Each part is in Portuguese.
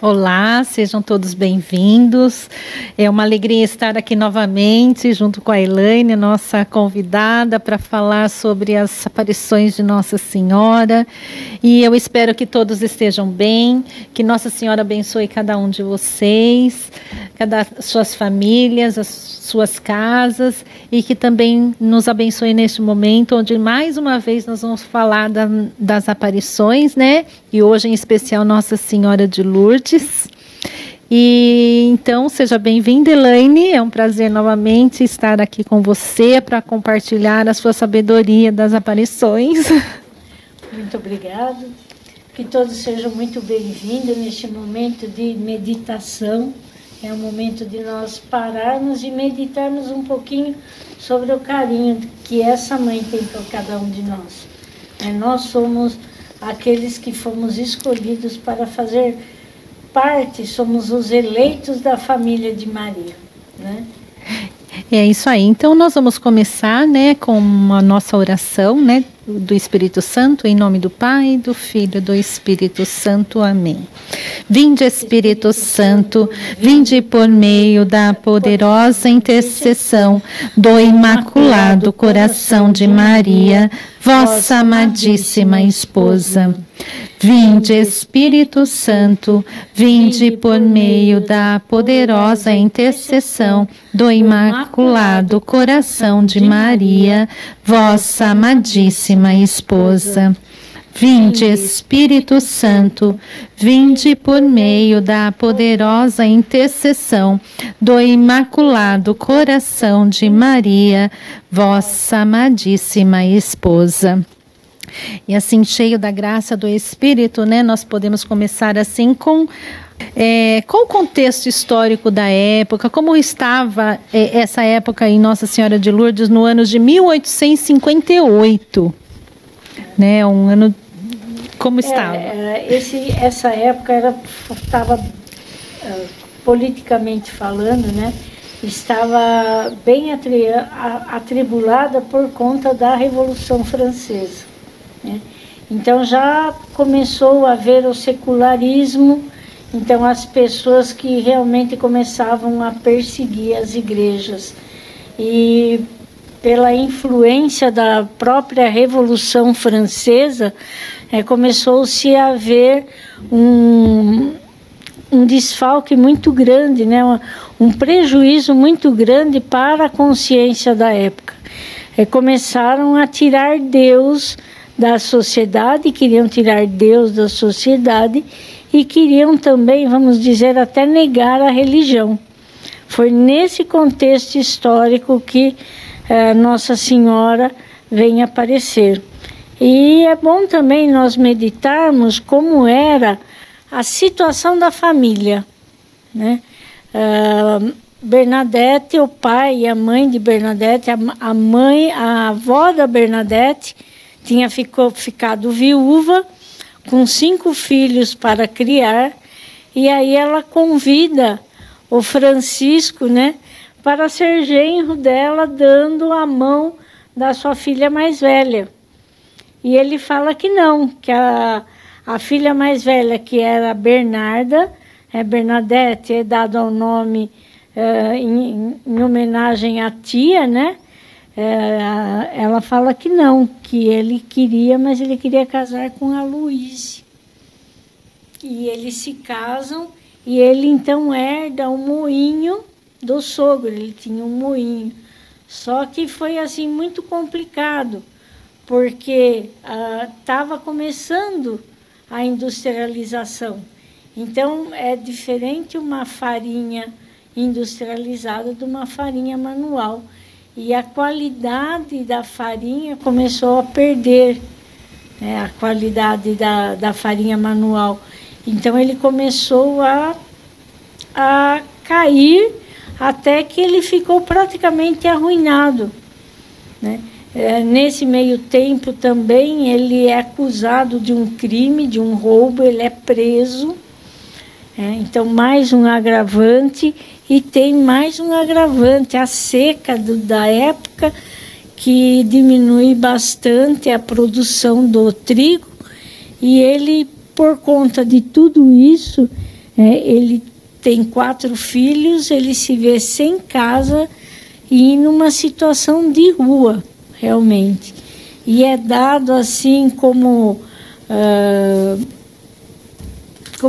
Olá, sejam todos bem-vindos. É uma alegria estar aqui novamente junto com a Elaine, nossa convidada, para falar sobre as aparições de Nossa Senhora. E eu espero que todos estejam bem, que Nossa Senhora abençoe cada um de vocês, suas famílias, as suas casas, e que também nos abençoe neste momento, onde mais uma vez nós vamos falar das aparições, né? E hoje em especial Nossa Senhora de Lourdes. E então seja bem-vinda, Elaine, é um prazer novamente estar aqui com você para compartilhar a sua sabedoria das aparições. Muito obrigada, que todos sejam muito bem-vindos neste momento de meditação. É um momento de nós pararmos e meditarmos um pouquinho sobre o carinho que essa mãe tem por cada um de nós. Nós somos aqueles que fomos escolhidos para fazer parte, somos os eleitos da família de Maria, né? É isso aí. Então nós vamos começar, né, com a nossa oração, né, do Espírito Santo, em nome do Pai, do Filho e do Espírito Santo. Amém. Vinde, Espírito Santo, vinde por meio da poderosa intercessão do Imaculado Coração de Maria, vossa amadíssima esposa. Vinde, Espírito Santo, vinde por meio da poderosa intercessão do Imaculado Coração de Maria, vossa amadíssima esposa. Vinde, Espírito Santo, vinde por meio da poderosa intercessão do Imaculado Coração de Maria, vossa amadíssima esposa. E assim, cheio da graça do Espírito, né, nós podemos começar assim com o contexto histórico da época, como estava essa época em Nossa Senhora de Lourdes no ano de 1858, né, um ano, como estava? Essa época estava, politicamente falando, né, estava bem atribulada por conta da Revolução Francesa. Então já começou a haver o secularismo, então as pessoas que realmente começavam a perseguir as igrejas. E pela influência da própria Revolução Francesa, começou-se a haver um desfalque muito grande, né? Um prejuízo muito grande para a consciência da época. Começaram a tirar Deus da sociedade, queriam tirar Deus da sociedade e queriam também, vamos dizer, até negar a religião. Foi nesse contexto histórico que Nossa Senhora vem aparecer. E é bom também nós meditarmos como era a situação da família, né? Bernadette, o pai e a mãe de Bernadette, a avó da Bernadette, tinha ficado viúva, com 5 filhos para criar, e aí ela convida o Francisco, né, para ser genro dela, dando a mão da sua filha mais velha. E ele fala que não, que a filha mais velha, que era Bernarda, Bernadette, é dado ao nome em homenagem à tia, né? Ela fala que não, que ele queria, mas ele queria casar com a Luíse. E eles se casam e ele então herda o moinho do sogro, ele tinha um moinho. Só que foi assim muito complicado, porque estava começando a industrialização. Então é diferente uma farinha industrializada de uma farinha manual. E a qualidade da farinha começou a perder, a qualidade da farinha manual. Então ele começou a cair até que ele ficou praticamente arruinado, né? Nesse meio tempo também ele é acusado de um crime, de um roubo, ele é preso. Então mais um agravante. E tem mais um agravante, a seca da época, que diminui bastante a produção do trigo. E ele, por conta de tudo isso, ele tem 4 filhos, ele se vê sem casa e numa situação de rua, realmente. E é dado assim como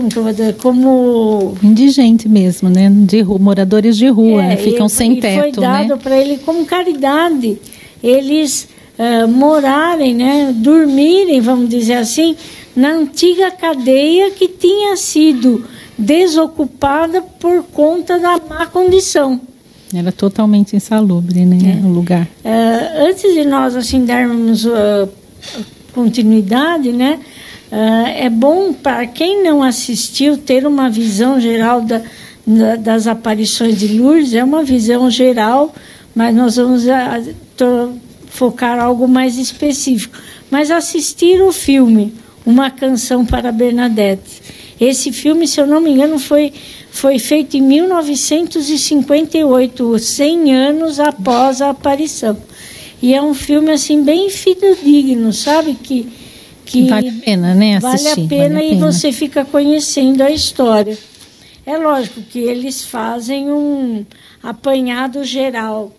que eu vou dizer? Como indigente mesmo, né? De rua, moradores de rua, ficam sem teto, foi dado, né, para ele como caridade. Eles morarem, né, dormirem, vamos dizer assim, na antiga cadeia que tinha sido desocupada por conta da má condição. Era totalmente insalubre, né, o lugar. Antes de nós assim darmos continuidade, né, é bom para quem não assistiu ter uma visão geral das aparições de Lourdes. É uma visão geral, mas nós vamos focar algo mais específico. Mas assistir o filme Uma Canção para Bernadette. Esse filme, se eu não me engano, foi feito em 1958, 100 anos após a aparição. E é um filme assim bem fidedigno, sabe? Que vale a pena, né, assistir. Vale a pena e você fica conhecendo a história. É lógico que eles fazem um apanhado geral,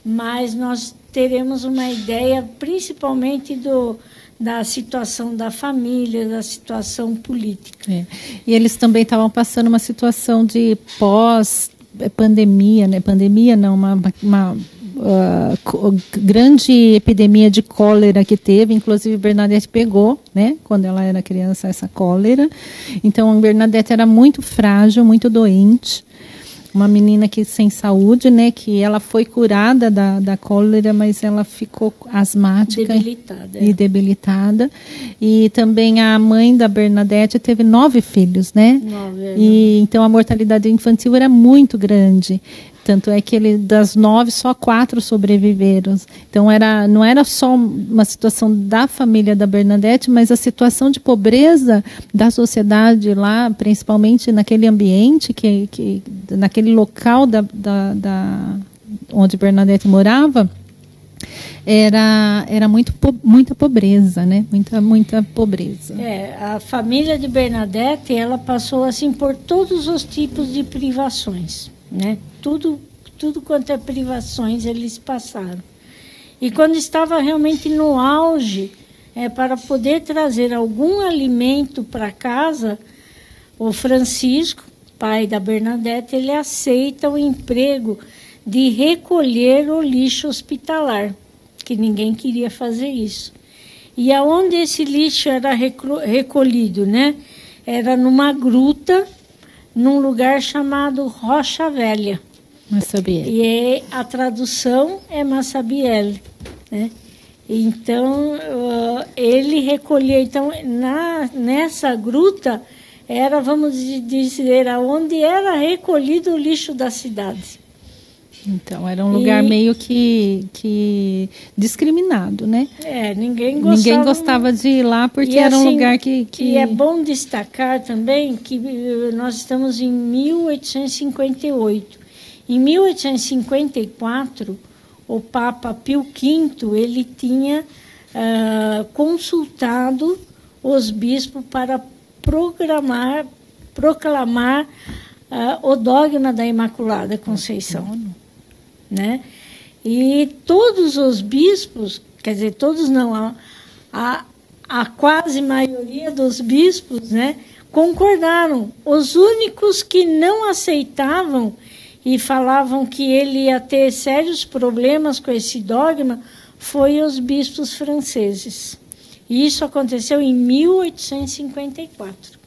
mas nós teremos uma ideia principalmente da situação da família, da situação política. E eles também estavam passando uma situação de pós-pandemia, né? Pandemia não, uma grande epidemia de cólera que teve, inclusive Bernadette pegou, né, quando ela era criança, essa cólera. Então, Bernadette era muito frágil, muito doente, uma menina que sem saúde, né, que ela foi curada da cólera, mas ela ficou asmática e debilitada. E também a mãe da Bernadette teve 9 filhos, né? 9, e então a mortalidade infantil era muito grande. Tanto é que das 9, só 4 sobreviveram. Então, não era só uma situação da família da Bernadette, mas a situação de pobreza da sociedade lá, principalmente naquele ambiente, naquele local onde Bernadette morava, era muita pobreza, né? Muita pobreza. A família de Bernadette, ela passou assim por todos os tipos de privações, né? Tudo quanto é privações eles passaram. E quando estava realmente no auge, para poder trazer algum alimento para casa, o Francisco, pai da Bernadette, ele aceita o emprego de recolher o lixo hospitalar, que ninguém queria fazer isso. E aonde esse lixo era recolhido, né? Era numa gruta, num lugar chamado Rocha Velha. Massabielle. E a tradução é Massabielle, né? Então, ele recolhia. Então, nessa gruta, vamos dizer, onde era recolhido o lixo da cidade. Então, era um lugar meio que discriminado, né? Ninguém gostava de ir lá porque era um lugar que... E é bom destacar também que nós estamos em 1858. Em 1854, o Papa Pio V, ele tinha consultado os bispos para proclamar o dogma da Imaculada Conceição, né? E todos os bispos, quer dizer, todos não, a quase maioria dos bispos, né, concordaram. Os únicos que não aceitavam e falavam que ele ia ter sérios problemas com esse dogma foi os bispos franceses. E isso aconteceu em 1854.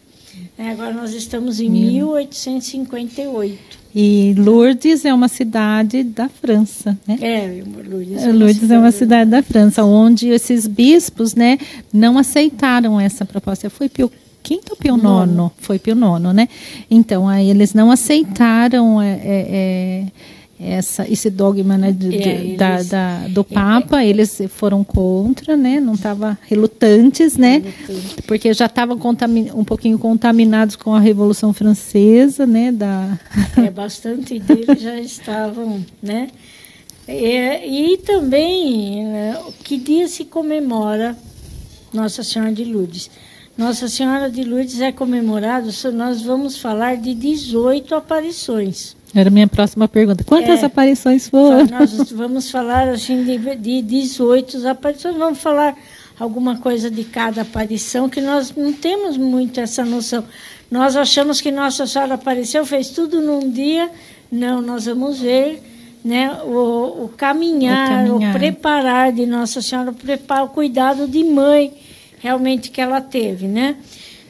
Agora nós estamos em 1858. E Lourdes é uma cidade da França, né? Lourdes é uma cidade da França, onde esses bispos, né, não aceitaram essa proposta. Foi Pio V ou Pio IX? Foi Pio IX, né? Então, aí eles não aceitaram esse dogma, né, do Papa. Eles foram contra, né? Não estavam relutantes, né? Porque já estavam um pouquinho contaminados com a Revolução Francesa, né? Bastante deles já estavam, né? E também, né, que dia se comemora Nossa Senhora de Lourdes? Nossa Senhora de Lourdes é comemorado, nós vamos falar de 18 aparições. Era a minha próxima pergunta. Quantas aparições foram? Nós vamos falar assim, de 18 aparições. Vamos falar alguma coisa de cada aparição, que nós não temos muito essa noção. Nós achamos que Nossa Senhora apareceu, fez tudo num dia. Não, nós vamos ver, né, o caminhar, o preparar de Nossa Senhora, o cuidado de mãe realmente que ela teve, né?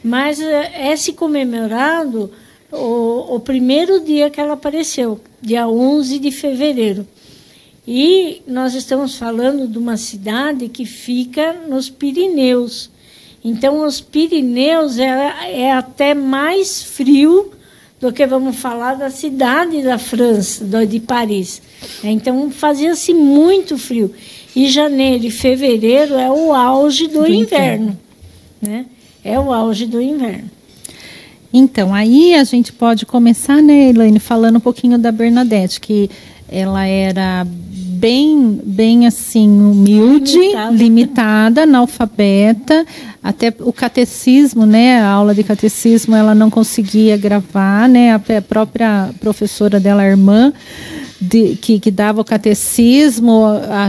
Mas é se comemorado o primeiro dia que ela apareceu, dia 11 de fevereiro. E nós estamos falando de uma cidade que fica nos Pirineus. Então, os Pirineus é até mais frio do que vamos falar da cidade da França, de Paris. Então, fazia-se muito frio. E janeiro e fevereiro é o auge do inverno, né? É o auge do inverno. Então, aí a gente pode começar, né, Elaine, falando um pouquinho da Bernadette, que ela era bem assim, humilde, limitada, analfabeta, até o catecismo, né, a aula de catecismo ela não conseguia gravar, né, a própria professora dela, a irmã, que dava o catecismo,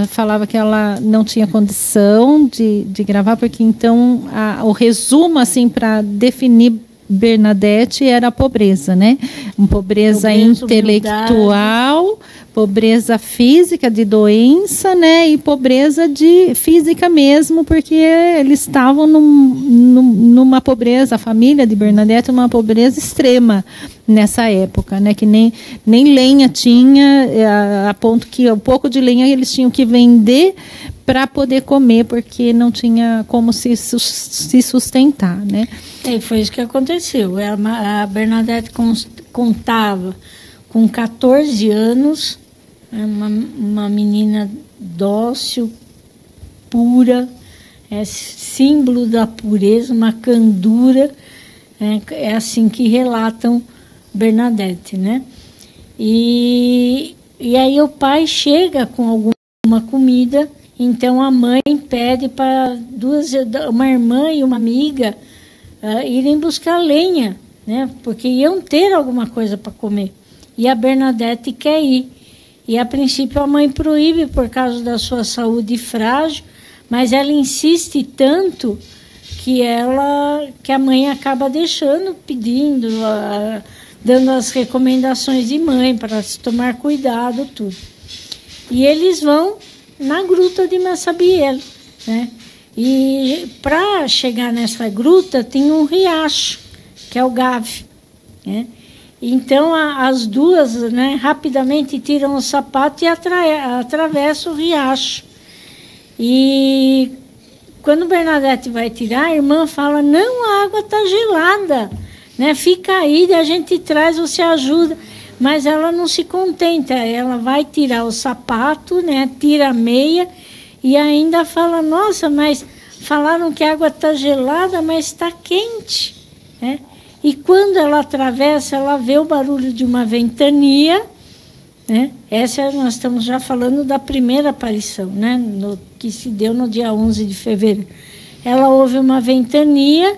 falava que ela não tinha condição de gravar, porque então o resumo, assim, para definir Bernadette era a pobreza, né? Uma pobreza intelectual, pobreza física de doença, né? E pobreza de física mesmo, porque eles estavam numa pobreza, a família de Bernadette, uma pobreza extrema nessa época, né? Que nem lenha tinha, a ponto que um pouco de lenha eles tinham que vender para poder comer, porque não tinha como se sustentar, né? E foi isso que aconteceu. A Bernadette contava com 14 anos, uma menina dócil, pura, símbolo da pureza, uma candura, é assim que relatam Bernadette, né? E aí o pai chega com alguma comida, então a mãe pede para uma irmã e uma amiga irem buscar lenha, né? Porque iam ter alguma coisa para comer. E a Bernadette quer ir. E a princípio a mãe proíbe por causa da sua saúde frágil, mas ela insiste tanto que a mãe acaba deixando, pedindo, dando as recomendações de mãe para se tomar cuidado, tudo. E eles vão na gruta de Massabielle, né? E para chegar nessa gruta tem um riacho, que é o Gave, né? Então as duas, né, rapidamente tiram o sapato e atravessam o riacho. E quando Bernadette vai tirar, a irmã fala: não, a água está gelada, né? Fica aí, a gente traz, você ajuda. Mas ela não se contenta, ela vai tirar o sapato, né? Tira a meia e ainda fala: nossa, mas falaram que a água está gelada, mas está quente, né? E quando ela atravessa, ela vê o barulho de uma ventania, né? Nós estamos já falando da primeira aparição, né? Que se deu no dia 11 de fevereiro. Ela ouve uma ventania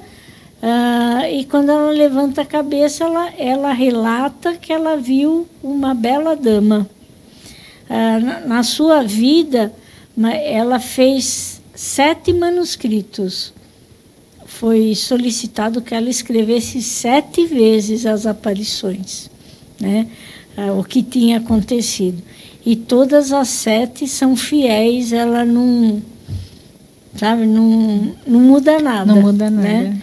e quando ela levanta a cabeça, ela relata que ela viu uma bela dama. Na sua vida, ela fez 7 manuscritos. Foi solicitado que ela escrevesse 7 vezes as aparições, né? O que tinha acontecido. E todas as 7 são fiéis, ela não, sabe, não muda nada. Não muda nada. Né?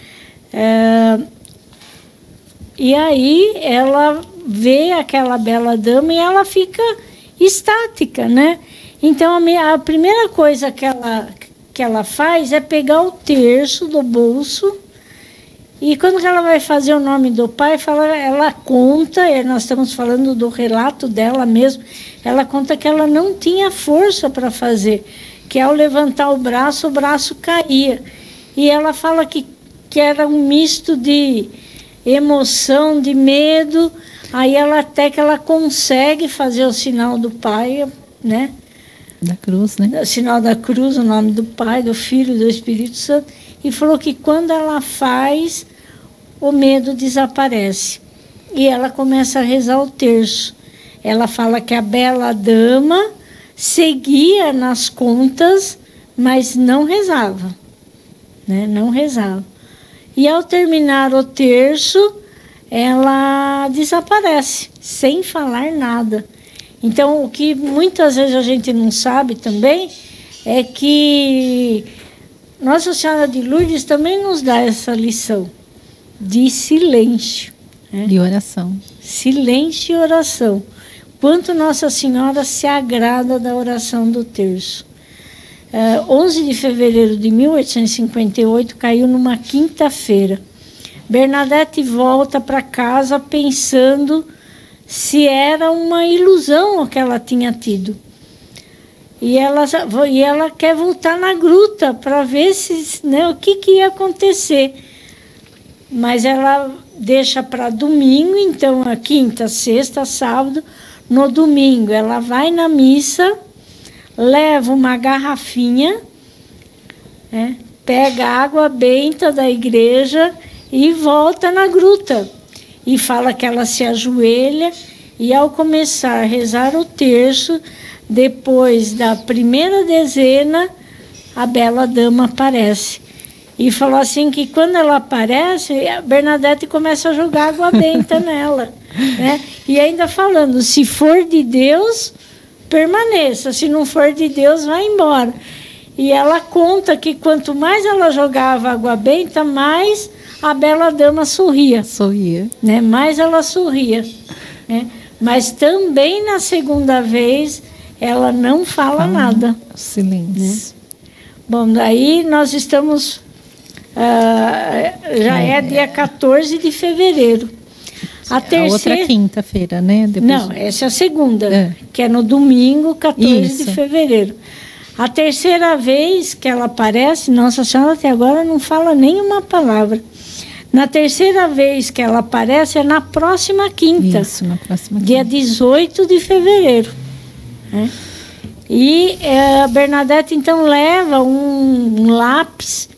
E aí ela vê aquela bela dama e ela fica estática, né? Então a primeira coisa que ela faz é pegar o terço do bolso e quando ela vai fazer o nome do pai, ela conta, nós estamos falando do relato dela mesmo, ela conta que ela não tinha força para fazer, que ao levantar o braço caía. E ela fala que era um misto de emoção, de medo, aí até que ela consegue fazer o sinal do pai, né? Da cruz, né? O sinal da cruz, o nome do Pai, do Filho e do Espírito Santo. E falou que quando ela faz, o medo desaparece. E ela começa a rezar o terço. Ela fala que a bela dama seguia nas contas, mas não rezava. Né? Não rezava. E ao terminar o terço, ela desaparece, sem falar nada. Então, o que muitas vezes a gente não sabe também é que Nossa Senhora de Lourdes também nos dá essa lição de silêncio. Né? De oração. Silêncio e oração. Quanto Nossa Senhora se agrada da oração do terço. 11 de fevereiro de 1858 caiu numa quinta-feira. Bernadette volta para casa pensando se era uma ilusão o que ela tinha tido. E ela quer voltar na gruta para ver se, né, o que ia acontecer. Mas ela deixa para domingo, então a quinta, sexta, sábado. No domingo ela vai na missa, leva uma garrafinha, né, pega a água benta da igreja e volta na gruta. E fala que ela se ajoelha e ao começar a rezar o terço, depois da primeira dezena, a bela dama aparece. E falou assim que quando ela aparece, a Bernadette começa a jogar água benta nela. Né? E ainda falando, se for de Deus, permaneça. Se não for de Deus, vai embora. E ela conta que quanto mais ela jogava água benta, mais a bela dama sorria. Sorria. Né? Mais ela sorria. Né? Mas também na segunda vez, ela não fala nada. Silêncio. Né? Bom, daí nós estamos... já é dia 14 de fevereiro. A outra quinta-feira, né? Depois... Não, essa é a segunda, que é no domingo, 14 de fevereiro. A terceira vez que ela aparece, Nossa Senhora até agora não fala nenhuma palavra. Na terceira vez que ela aparece é na próxima quinta. Isso, na próxima quinta. Dia 18 de fevereiro. Né? E a Bernadette, então, leva um lápis,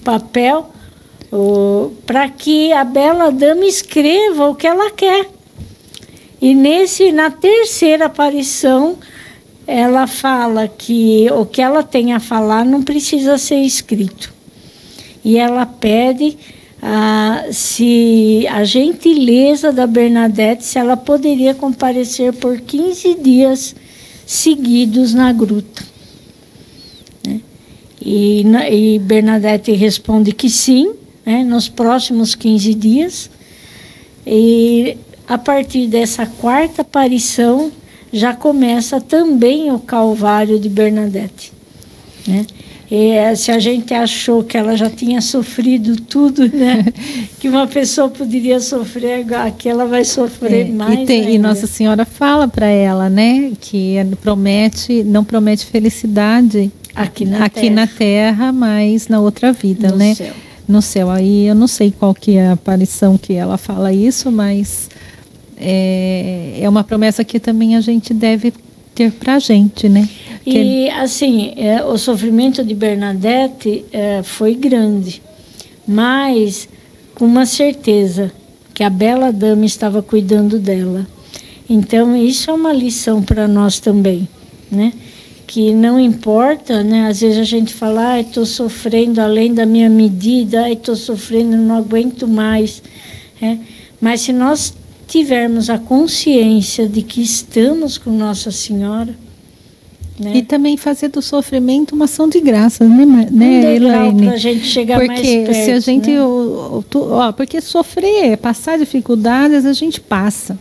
papel para que a bela dama escreva o que ela quer. E na terceira aparição, ela fala que o que ela tem a falar não precisa ser escrito. E ela pede se a gentileza da Bernadette, se ela poderia comparecer por 15 dias seguidos na gruta. Né? E Bernadette responde que sim, né, nos próximos 15 dias. E a partir dessa quarta aparição, já começa também o Calvário de Bernadette. Né? E se a gente achou que ela já tinha sofrido tudo, né, que uma pessoa poderia sofrer, aqui ela vai sofrer mais. E Nossa Senhora fala para ela, né, que não promete felicidade aqui na terra, mas na outra vida, no né? Céu. No céu. Aí eu não sei qual que é a aparição que ela fala isso, mas é uma promessa que também a gente deve ter para a gente, né? E assim, o sofrimento de Bernadette foi grande, mas com uma certeza que a bela dama estava cuidando dela. Então isso é uma lição para nós também, né? Que não importa, né? Às vezes a gente fala, estou sofrendo além da minha medida, estou sofrendo, não aguento mais. Mas se nós tivermos a consciência de que estamos com Nossa Senhora, né? E também fazer do sofrimento uma ação de graça, né, Elaine? Para a gente chegar mais perto. Porque se a gente, né? porque sofrer, passar dificuldades, a gente passa.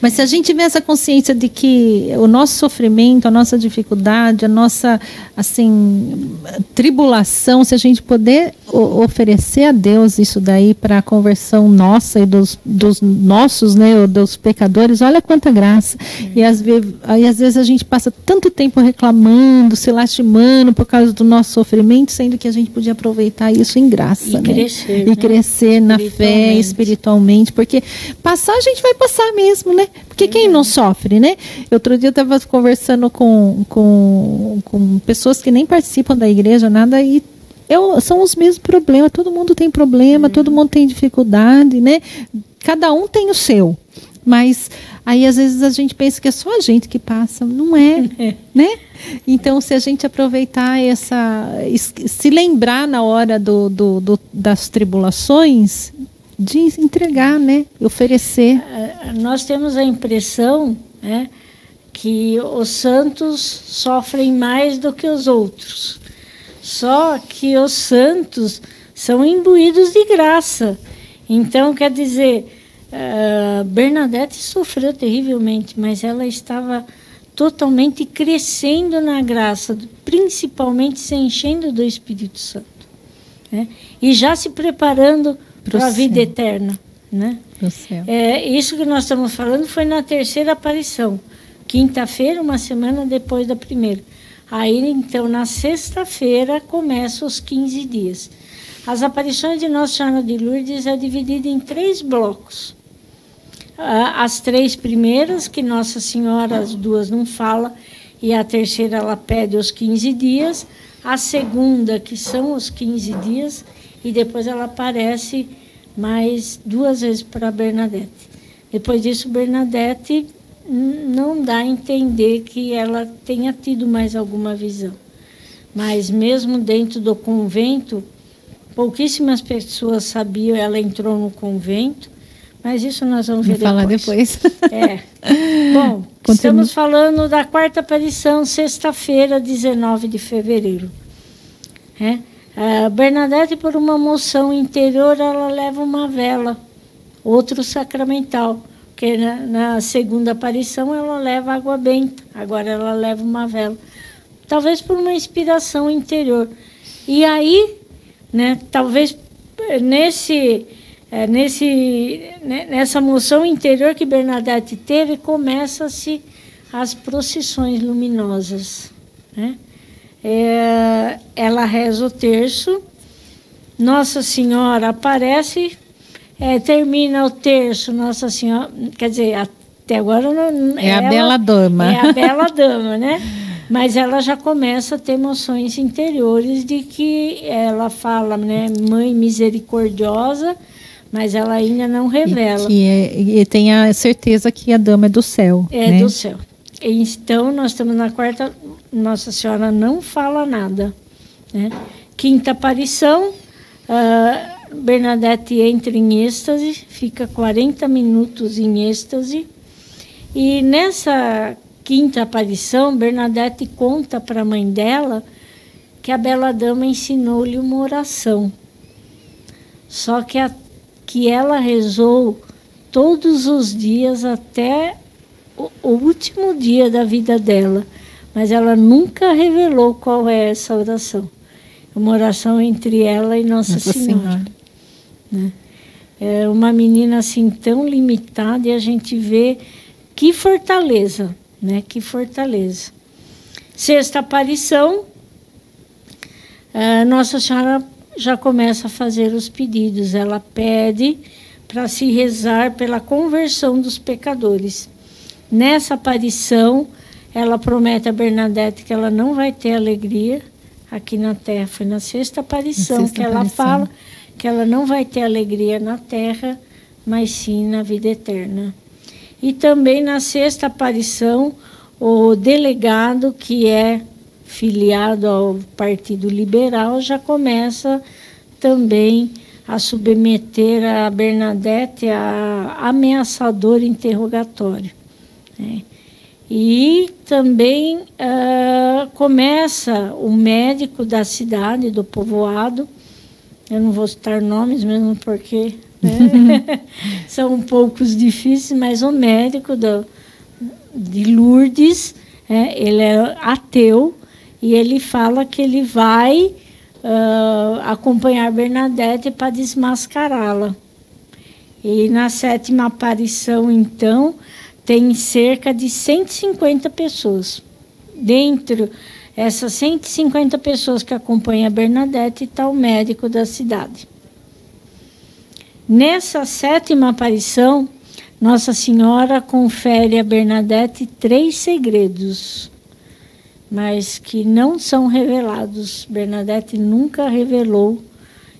Mas se a gente tiver essa consciência de que o nosso sofrimento, a nossa dificuldade, a nossa, assim, tribulação, se a gente puder oferecer a Deus isso daí para a conversão nossa e dos nossos, né, dos pecadores, olha quanta graça. E às vezes a gente passa tanto tempo reclamando, se lastimando por causa do nosso sofrimento, sendo que a gente podia aproveitar isso em graça. E crescer, e crescer na fé, espiritualmente, porque passar a gente vai passar mesmo. mesmo, né? Porque quem não sofre, né? Outro dia eu estava conversando com pessoas que nem participam da igreja, nada, e são os mesmos problemas. Todo mundo tem problema, todo mundo tem dificuldade, né? Cada um tem o seu. Mas aí às vezes a gente pensa que é só a gente que passa, não é, né? Então, se a gente aproveitar se lembrar na hora das tribulações, de entregar, né? Oferecer. Nós temos a impressão, né, que os santos sofrem mais do que os outros. Só que os santos são imbuídos de graça. Então, quer dizer, Bernadette sofreu terrivelmente, mas ela estava totalmente crescendo na graça, principalmente se enchendo do Espírito Santo, né? E já se preparando para a vida eterna, né? Isso que nós estamos falando foi na terceira aparição, quinta-feira, uma semana depois da primeira. Aí, então, na sexta-feira, começam os 15 dias. As aparições de Nossa Senhora de Lourdes é dividida em 3 blocos. As 3 primeiras, que Nossa Senhora, as 2 não fala, e a terceira ela pede os 15 dias. A segunda, que são os 15 dias, e depois ela aparece mais 2 vezes para Bernadette. Depois disso, Bernadette não dá a entender que ela tenha tido mais alguma visão. Mas mesmo dentro do convento, pouquíssimas pessoas sabiam, ela entrou no convento, mas isso nós vamos ver falar depois. Bom, estamos falando da quarta aparição, sexta-feira, 19 de fevereiro. Bernadette, por uma moção interior, ela leva uma vela, outro sacramental, porque na segunda aparição ela leva água benta, agora ela leva uma vela. Talvez por uma inspiração interior. E aí, né, talvez nessa moção interior que Bernadette teve, começa-se as procissões luminosas, né? Ela reza o terço, Nossa Senhora aparece, termina o terço, Nossa Senhora, quer dizer, até agora não é a bela dama. É a bela dama, né? Mas ela já começa a ter emoções interiores de que ela fala, né, Mãe misericordiosa, mas ela ainda não revela. E tem a certeza que a dama é do céu. Né? Do céu. Então, nós estamos na quarta, Nossa Senhora não fala nada, né? Quinta aparição, Bernadette entra em êxtase, fica 40 minutos em êxtase, e nessa quinta aparição, Bernadette conta para a mãe dela que a bela dama ensinou-lhe uma oração. Só que ela rezou todos os dias até o último dia da vida dela, mas ela nunca revelou qual é essa oração. É uma oração entre ela e Nossa Senhora. Né? É uma menina assim tão limitada, e a gente vê que fortaleza, né? Que fortaleza. Sexta aparição, Nossa Senhora já começa a fazer os pedidos. Ela pede para se rezar pela conversão dos pecadores. Nessa aparição, ela promete a Bernadette que ela não vai ter alegria aqui na Terra. Foi na sexta aparição que ela fala que ela não vai ter alegria na Terra, mas sim na vida eterna. E também na sexta aparição, o delegado, que é filiado ao Partido Liberal, já começa também a submeter a Bernadette a ameaçador interrogatório. Né? E também começa o médico da cidade, do povoado, eu não vou citar nomes mesmo porque né, são um pouco difíceis, mas o médico de Lourdes, ele é ateu, e ele fala que ele vai acompanhar Bernadette para desmascará-la. E na sétima aparição, então, tem cerca de 150 pessoas. Dentro essas 150 pessoas que acompanham a Bernadette está o médico da cidade. Nessa sétima aparição, Nossa Senhora confere a Bernadette 3 segredos, mas que não são revelados. Bernadette nunca revelou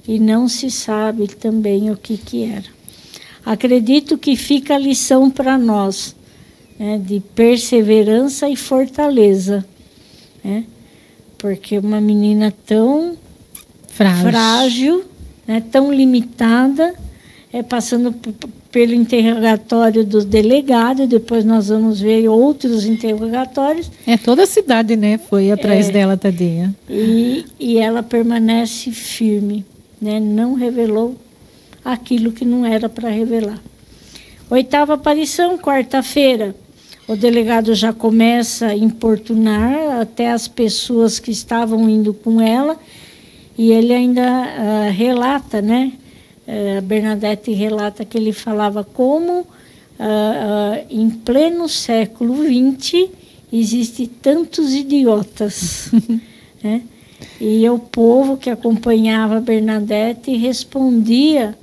e não se sabe também o que era. Acredito que fica a lição para nós, né, de perseverança e fortaleza, né? Porque uma menina tão frágil, né, tão limitada, passando pelo interrogatório do delegado, depois nós vamos ver outros interrogatórios. Toda a cidade, né, foi atrás dela, tadinha. E ela permanece firme, né, não revelou aquilo que não era para revelar. 8ª aparição, quarta-feira. O delegado já começa a importunar até as pessoas que estavam indo com ela, e ele ainda relata, né? A Bernadette relata que ele falava como em pleno século XX existe tantos idiotas, né? E o povo que acompanhava a Bernadette respondia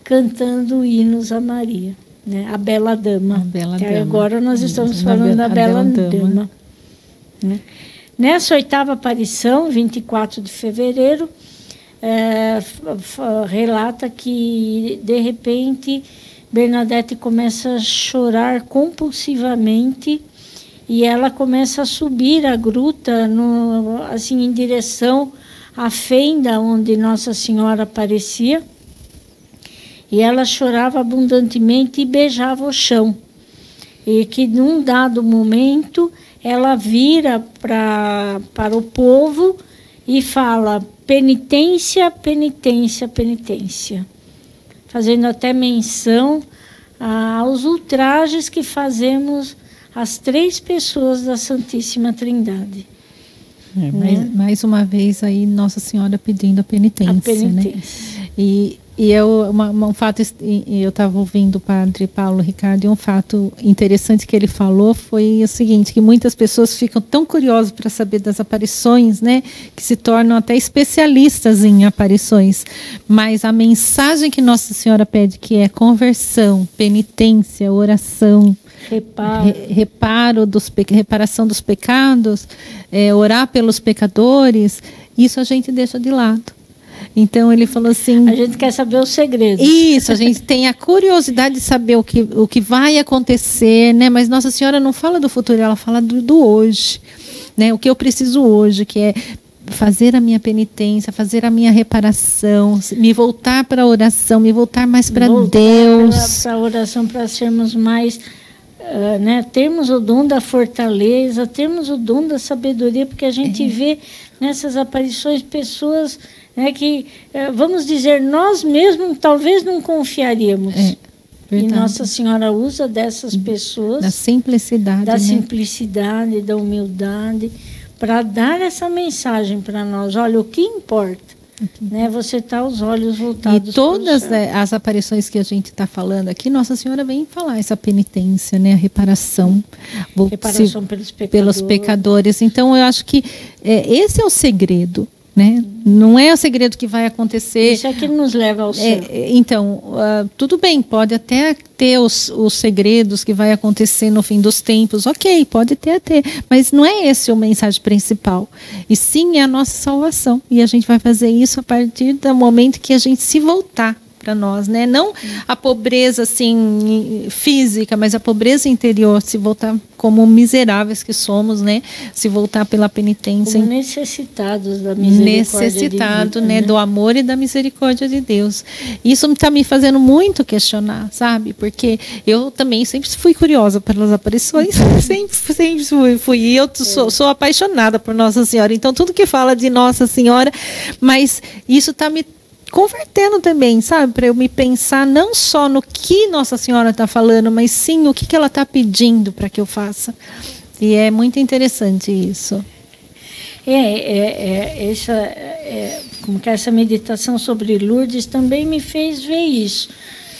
cantando hinos a Maria, né? A Bela Dama. Agora nós estamos falando da Bela Dama. Né? Nessa 8ª aparição, 24 de fevereiro, relata que, de repente, Bernadette começa a chorar compulsivamente e ela começa a subir a gruta assim, em direção à fenda onde Nossa Senhora aparecia. E ela chorava abundantemente e beijava o chão. E que, num dado momento, ela vira para o povo e fala: penitência, penitência, penitência. Fazendo até menção aos ultrajes que fazemos às 3 pessoas da Santíssima Trindade. Né? Mais uma vez aí Nossa Senhora pedindo a penitência. Né? E um fato, eu estava ouvindo o padre Paulo Ricardo, e um fato interessante que ele falou foi o seguinte, que muitas pessoas ficam tão curiosas para saber das aparições, né, que se tornam até especialistas em aparições, mas a mensagem que Nossa Senhora pede, que é conversão, penitência, oração, reparação dos pecados, orar pelos pecadores, isso a gente deixa de lado. Então ele falou assim... A gente quer saber o segredo. Isso, a gente tem a curiosidade de saber o que vai acontecer, né? Mas Nossa Senhora não fala do futuro, ela fala do hoje, né? O que eu preciso hoje, que é fazer a minha penitência, fazer a minha reparação, me voltar para a oração, me voltar mais para Deus. Para a oração, para sermos mais... né? Termos o dom da fortaleza, termos o dom da sabedoria, porque a gente vê nessas aparições pessoas... que, vamos dizer, nós mesmos talvez não confiaríamos. E Nossa Senhora usa dessas pessoas... Da simplicidade. Da simplicidade, da humildade, para dar essa mensagem para nós. Olha, o que importa? Né? Você está os olhos voltados. E todas as aparições que a gente está falando aqui, Nossa Senhora vem falar essa penitência, né? A reparação. Reparação pelos pecadores. Então, eu acho que esse é o segredo. Né? Não é o segredo que vai acontecer. Isso é que nos leva ao céu. Então, tudo bem, pode até ter os segredos que vai acontecer no fim dos tempos, ok, pode ter até, mas não é esse o mensagem principal. E sim, é a nossa salvação. E a gente vai fazer isso a partir do momento que a gente se voltar para nós, né? Não a pobreza assim física, mas a pobreza interior, se voltar como miseráveis que somos, né? Se voltar pela penitência, como necessitados da misericórdia necessitado, divina, né? Do amor e da misericórdia de Deus. Isso está me fazendo muito questionar, sabe? Porque eu também sempre fui curiosa pelas aparições, sempre fui. E eu sou apaixonada por Nossa Senhora. Então tudo que fala de Nossa Senhora, mas isso está me convertendo também, sabe? Para eu me pensar não só no que Nossa Senhora está falando, mas sim o que ela está pedindo para que eu faça. E é muito interessante isso. Como que essa meditação sobre Lourdes também me fez ver isso.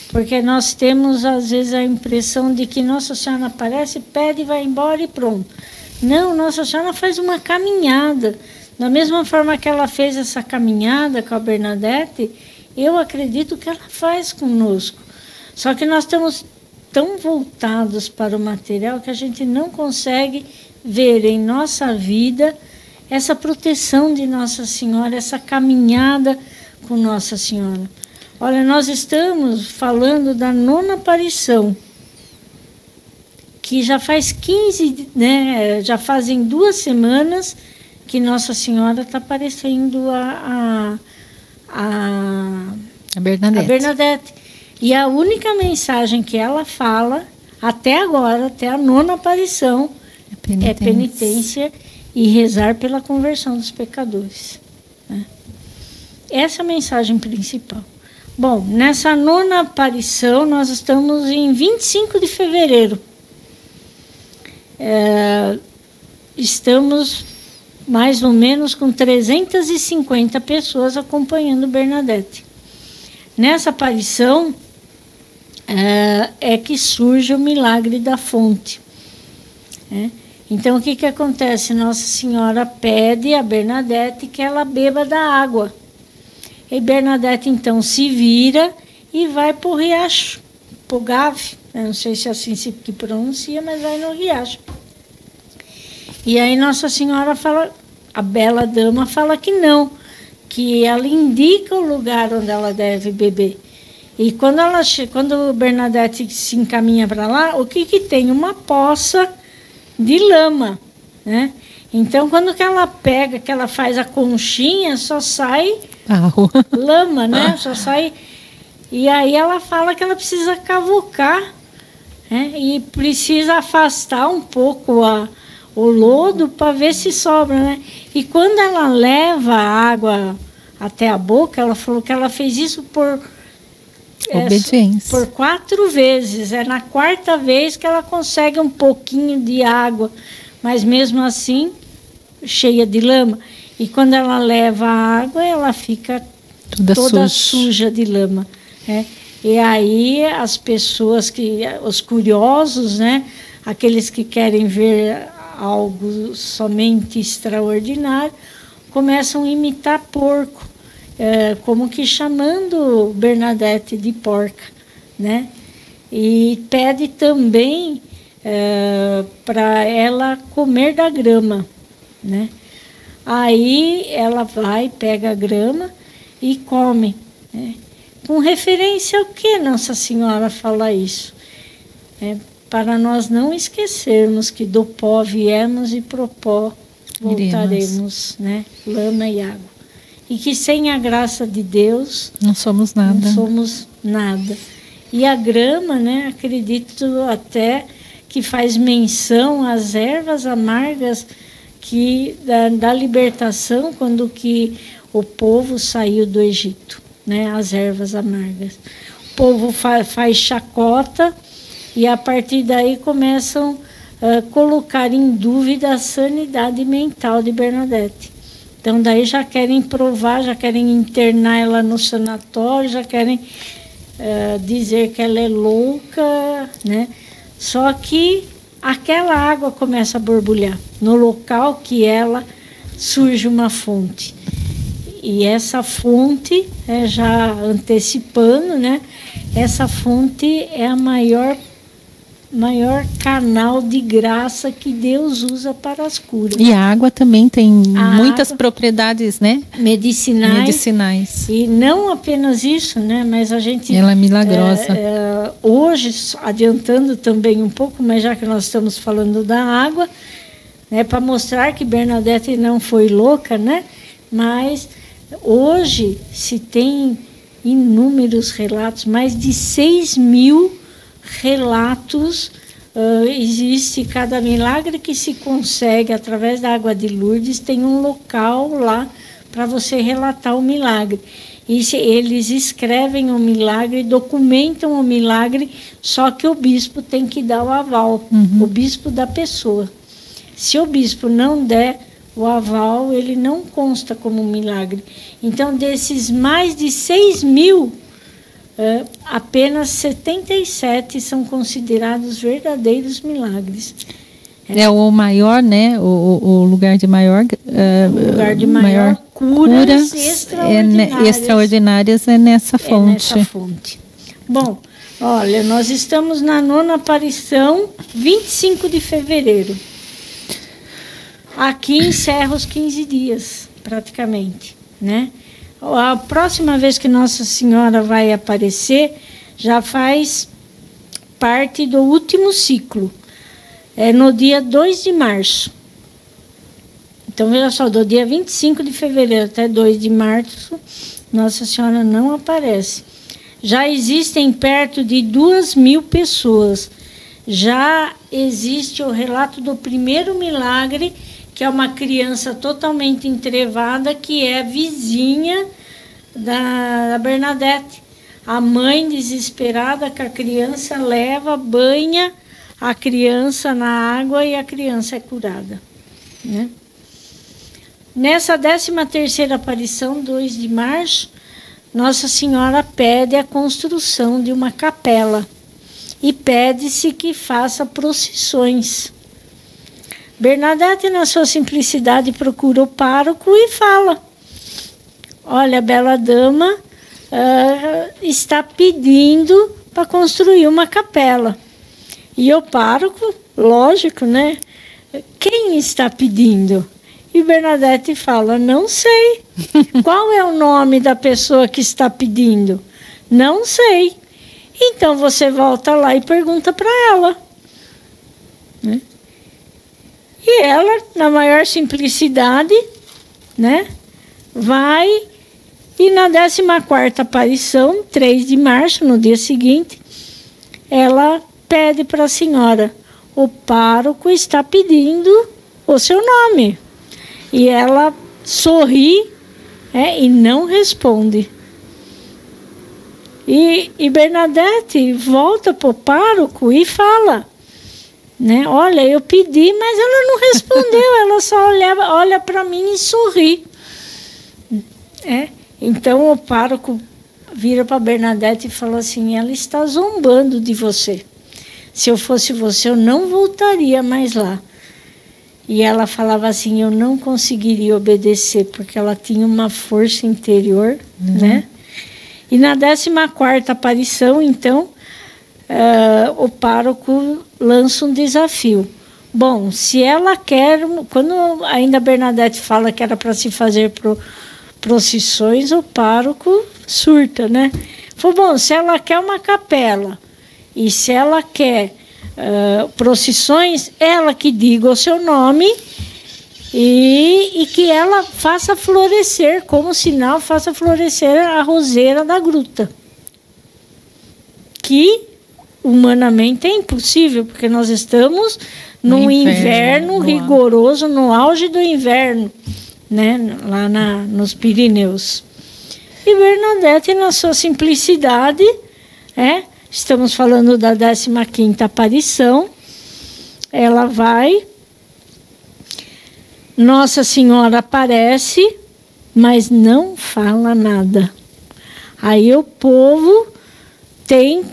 Porque nós temos, às vezes, a impressão de que Nossa Senhora aparece, pede, vai embora e pronto. Não, Nossa Senhora faz uma caminhada. Da mesma forma que ela fez essa caminhada com a Bernadette, eu acredito que ela faz conosco. Só que nós estamos tão voltados para o material que a gente não consegue ver em nossa vida essa proteção de Nossa Senhora, essa caminhada com Nossa Senhora. Olha, nós estamos falando da 9ª aparição, que já faz 15, né, já fazem 2 semanas que Nossa Senhora está aparecendo a Bernadette. E a única mensagem que ela fala, até agora, até a 9ª aparição, é penitência e rezar pela conversão dos pecadores. Né? Essa é a mensagem principal. Bom, nessa 9ª aparição, nós estamos em 25 de fevereiro. Estamos mais ou menos com 350 pessoas acompanhando Bernadette. Nessa aparição é que surge o milagre da fonte. Então, o que acontece? Nossa Senhora pede a Bernadette que ela beba da água. E Bernadette, então, se vira e vai para o riacho, para o Gave. Eu não sei se é assim que pronuncia, mas vai no riacho. E aí Nossa Senhora fala, a bela dama fala que não, que ela indica o lugar onde ela deve beber. E quando Bernadette se encaminha para lá, o que tem? Uma poça de lama, né? Então, quando que ela pega, que ela faz a conchinha, só sai lama, né? Só sai... E aí ela fala que ela precisa cavucar, né? E precisa afastar um pouco o lodo para ver se sobra, né? E quando ela leva a água até a boca, ela falou que ela fez isso por 4 vezes. É na 4ª vez que ela consegue um pouquinho de água, mas mesmo assim cheia de lama. E quando ela leva a água, ela fica toda suja de lama. Né? E aí as pessoas, os curiosos, né? Aqueles que querem ver algo somente extraordinário, começam a imitar porco, como que chamando Bernadette de porca, né? E pede também para ela comer da grama, né? Aí ela vai, pega a grama e come, né? Com referência ao que Nossa Senhora fala isso? Para nós não esquecermos que do pó viemos e pro pó voltaremos, né? Lama e água. E que sem a graça de Deus não somos nada. Não somos nada. E a grama, né? Acredito até que faz menção às ervas amargas da libertação, quando que o povo saiu do Egito, né? As ervas amargas. O povo faz chacota e a partir daí começam a colocar em dúvida a sanidade mental de Bernadette. Então daí já querem provar, já querem internar ela no sanatório, já querem dizer que ela é louca, né? Só que aquela água começa a borbulhar. No local que ela surge uma fonte. E essa fonte, já antecipando, né? Essa fonte é a maior canal de graça que Deus usa para as curas. E a água também tem muitas propriedades, né? Medicinais. E não apenas isso, né? Mas a gente... Ela é milagrosa. Hoje, adiantando também um pouco, mas já que nós estamos falando da água, né? Para mostrar que Bernadette não foi louca, né? Mas hoje se tem inúmeros relatos, mais de 6.000 relatos. Existe cada milagre que se consegue através da água de Lourdes, tem um local lá para você relatar o milagre. E eles escrevem o milagre, documentam o milagre, só que o bispo tem que dar o aval, o bispo da pessoa. Se o bispo não der o aval, ele não consta como um milagre. Então, desses mais de 6.000, apenas 77 são considerados verdadeiros milagres. É o maior, né? O lugar de maior, lugar de maior curas extraordinárias é nessa fonte. É nessa fonte. Bom, olha, nós estamos na 9ª aparição, 25 de fevereiro. Aqui encerra os 15 dias, praticamente, né? A próxima vez que Nossa Senhora vai aparecer, já faz parte do último ciclo. É no dia 2 de março. Então, veja só, do dia 25 de fevereiro até 2 de março, Nossa Senhora não aparece. Já existem perto de 2.000 pessoas. Já existe o relato do primeiro milagre, que é uma criança totalmente entrevada, que é vizinha da Bernadette. A mãe desesperada que a criança leva, banha a criança na água e a criança é curada, né? Nessa 13ª aparição, 2 de março, Nossa Senhora pede a construção de uma capela e pede-se que faça procissões. Bernadette, na sua simplicidade, procura o pároco e fala: olha, a bela dama está pedindo para construir uma capela. E o pároco, lógico, né? Quem está pedindo? E Bernadette fala: não sei. Qual é o nome da pessoa que está pedindo? Não sei. Então você volta lá e pergunta para ela, né? E ela, na maior simplicidade, né, vai, e na 14ª aparição, 3 de março, no dia seguinte, ela pede para a senhora: o pároco está pedindo o seu nome. E ela sorri, e não responde. E Bernadette volta para o pároco e fala, né, olha, eu pedi, mas ela não respondeu, ela só olha para mim e sorri. Então o pároco vira para Bernadette e fala assim: ela está zombando de você. Se eu fosse você, eu não voltaria mais lá. E ela falava assim: eu não conseguiria obedecer, porque ela tinha uma força interior, né? E na 14ª aparição, então, o pároco lança um desafio. Bom, se ela quer... Quando ainda Bernadette fala que era para se fazer procissões, o pároco surta, né? Falou: bom, se ela quer uma capela e se ela quer procissões, ela que diga o seu nome e que ela faça florescer, como sinal, faça florescer a roseira da gruta. Que humanamente é impossível, porque nós estamos num inverno rigoroso, no auge do inverno, né, lá nos Pirineus. E Bernadette, na sua simplicidade, estamos falando da 15ª aparição, ela vai, Nossa Senhora aparece, mas não fala nada. Aí o povo tem,